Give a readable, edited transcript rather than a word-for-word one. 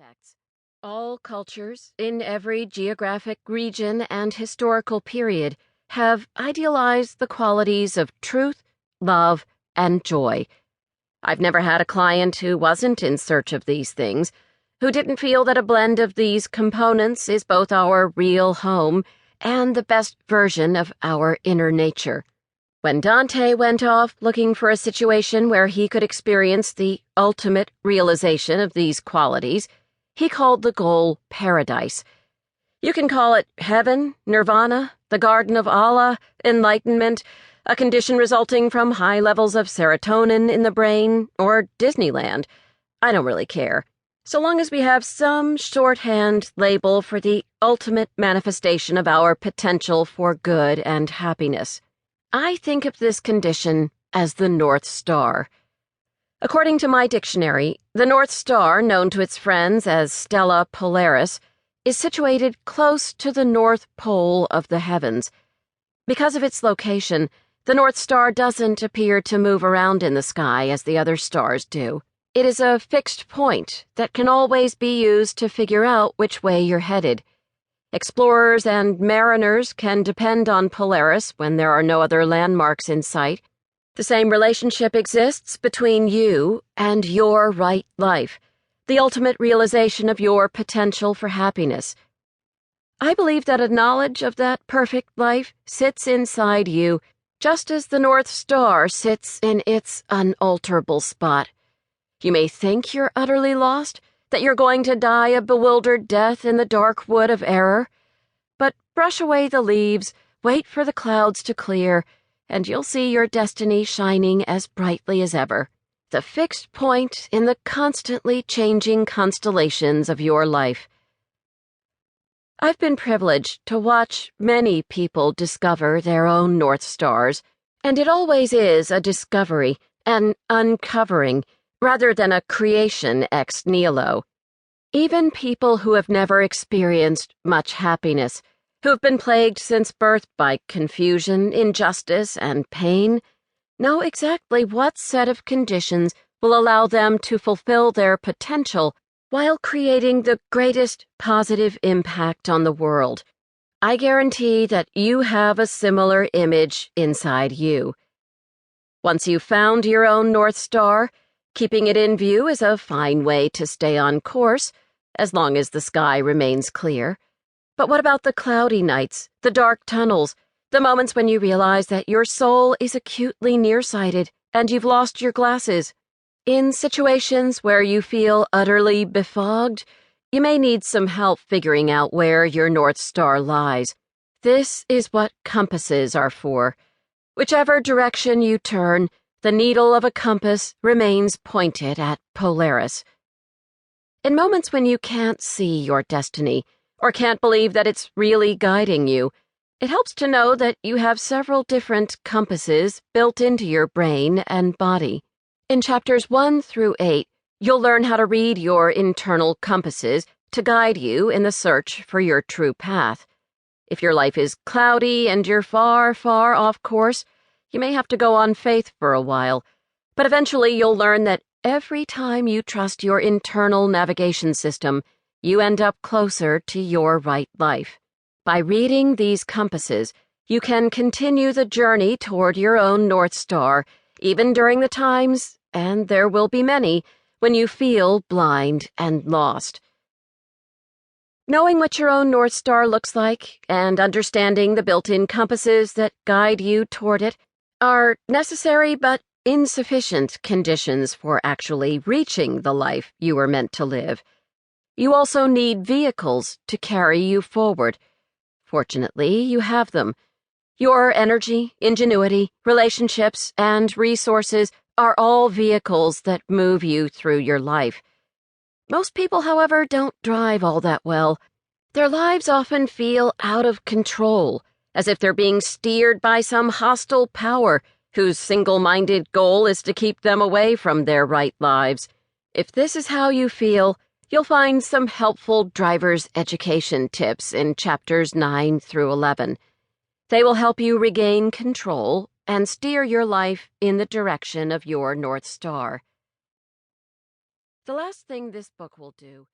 aspects. All cultures, in every geographic region and historical period, have idealized the qualities of truth, love, and joy. I've never had a client who wasn't in search of these things, who didn't feel that a blend of these components is both our real home and the best version of our inner nature. When Dante went off looking for a situation where he could experience the ultimate realization of these qualities, he called the goal paradise. You can call it heaven, nirvana, the garden of Allah, enlightenment, a condition resulting from high levels of serotonin in the brain, or Disneyland. I don't really care, so long as we have some shorthand label for the ultimate manifestation of our potential for good and happiness. I think of this condition as the North Star. According to my dictionary, the North Star, known to its friends as Stella Polaris, is situated close to the North Pole of the heavens. Because of its location, the North Star doesn't appear to move around in the sky as the other stars do. It is a fixed point that can always be used to figure out which way you're headed. Explorers and mariners can depend on Polaris when there are no other landmarks in sight. The same relationship exists between you and your right life, the ultimate realization of your potential for happiness. I believe that a knowledge of that perfect life sits inside you, just as the North Star sits in its unalterable spot. You may think you're utterly lost, that you're going to die a bewildered death in the dark wood of error, but brush away the leaves, wait for the clouds to clear, and you'll see your destiny shining as brightly as ever, the fixed point in the constantly changing constellations of your life. I've been privileged to watch many people discover their own North Stars, and it always is a discovery, an uncovering, rather than a creation ex nihilo. Even people who have never experienced much happiness, who have been plagued since birth by confusion, injustice, and pain, know exactly what set of conditions will allow them to fulfill their potential while creating the greatest positive impact on the world. I guarantee that you have a similar image inside you. Once you've found your own North Star, keeping it in view is a fine way to stay on course, as long as the sky remains clear. But what about the cloudy nights, the dark tunnels, the moments when you realize that your soul is acutely nearsighted and you've lost your glasses? In situations where you feel utterly befogged, you may need some help figuring out where your North Star lies. This is what compasses are for. Whichever direction you turn, the needle of a compass remains pointed at Polaris. In moments when you can't see your destiny, or can't believe that it's really guiding you, it helps to know that you have several different compasses built into your brain and body. In chapters 1 through 8, you'll learn how to read your internal compasses to guide you in the search for your true path. If your life is cloudy and you're far, far off course, you may have to go on faith for a while, but eventually you'll learn that every time you trust your internal navigation system, you end up closer to your right life. By reading these compasses, you can continue the journey toward your own North Star, even during the times, and there will be many, when you feel blind and lost. Knowing what your own North Star looks like and understanding the built-in compasses that guide you toward it are necessary but insufficient conditions for actually reaching the life you were meant to live. You also need vehicles to carry you forward. Fortunately, you have them. Your energy, ingenuity, relationships, and resources are all vehicles that move you through your life. Most people, however, don't drive all that well. Their lives often feel out of control, as if they're being steered by some hostile power whose single-minded goal is to keep them away from their right lives. If this is how you feel, you'll find some helpful driver's education tips in chapters 9 through 11. They will help you regain control and steer your life in the direction of your North Star. The last thing this book will do